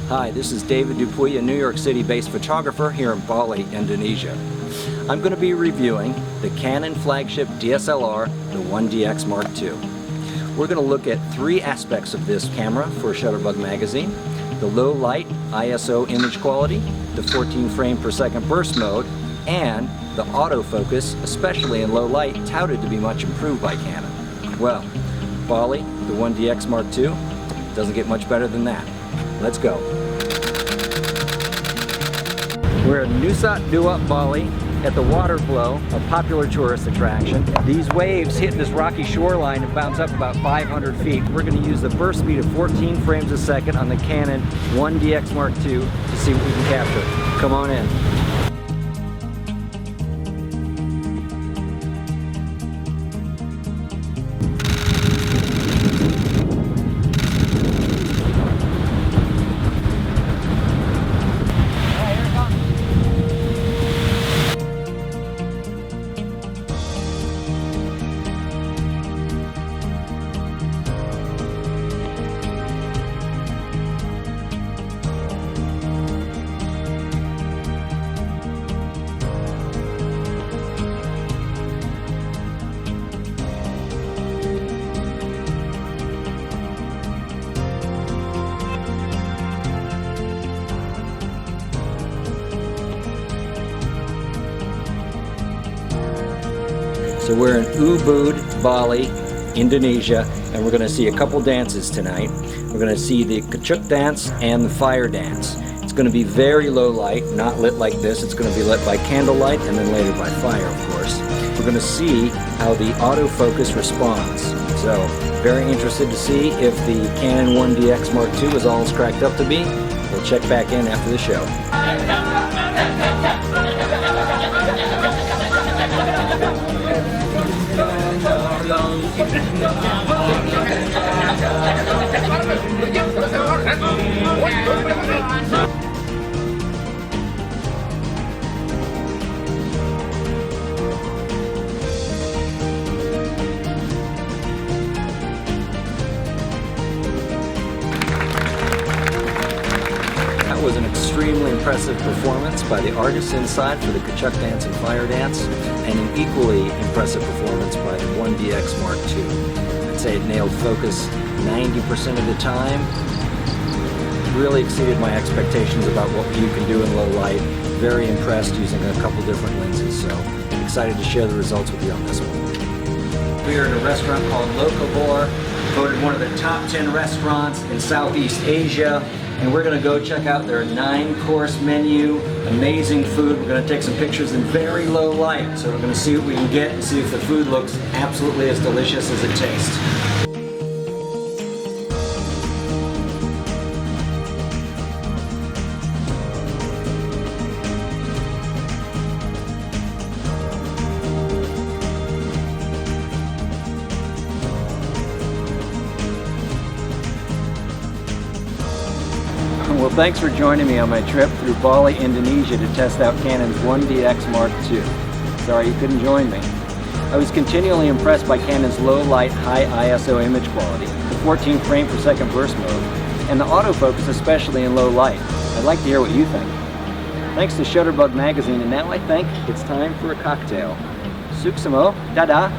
Hi, this is David Dupuy, a New York City-based photographer here in Bali, Indonesia. I'm going to be reviewing the Canon flagship DSLR, the 1DX Mark II. We're going to look at three aspects of this camera for Shutterbug magazine: the low light ISO image quality, the 14 frame per second burst mode, and the autofocus, especially in low light, touted to be much improved by Canon. Well, Bali, the 1DX Mark II, doesn't get much better than that. Let's go. We're at Nusa Dua, Bali, at the water flow, a popular tourist attraction. These waves hit this rocky shoreline and bounce up about 500 feet. We're going to use the burst speed of 14 frames a second on the Canon 1DX Mark II to see what we can capture. Come on in. So we're in Ubud, Bali, Indonesia, and we're going to see a couple dances tonight. We're going to see the Kecuk dance and the fire dance. It's going to be very low light, not lit like this. It's going to be lit by candlelight and then later by fire, of course. We're going to see how the autofocus responds. So, very interested to see if the Canon 1DX Mark II is all it's cracked up to be. We'll check back in after the show. That was an extremely impressive performance by the artists inside for the Kecuk dance and fire dance, and an equally impressive performance by the 1DX Mark II. I'd say it nailed focus 90% of the time. Really exceeded my expectations about what you can do in low light. Very impressed using a couple different lenses, so excited to share the results with you on this one. We are at a restaurant called Locavor, voted one of the top 10 restaurants in Southeast Asia. And we're going to go check out their 9-course menu. Amazing food. We're going to take some pictures in very low light. So we're going to see what we can get and see if the food looks absolutely as delicious as it tastes. Well, thanks for joining me on my trip through Bali, Indonesia to test out Canon's 1DX Mark II. Sorry you couldn't join me. I was continually impressed by Canon's low light, high ISO image quality, the 14 frame per second burst mode, and the autofocus, especially in low light. I'd like to hear what you think. Thanks to Shutterbug magazine, and now I think it's time for a cocktail. Suksamo, dada.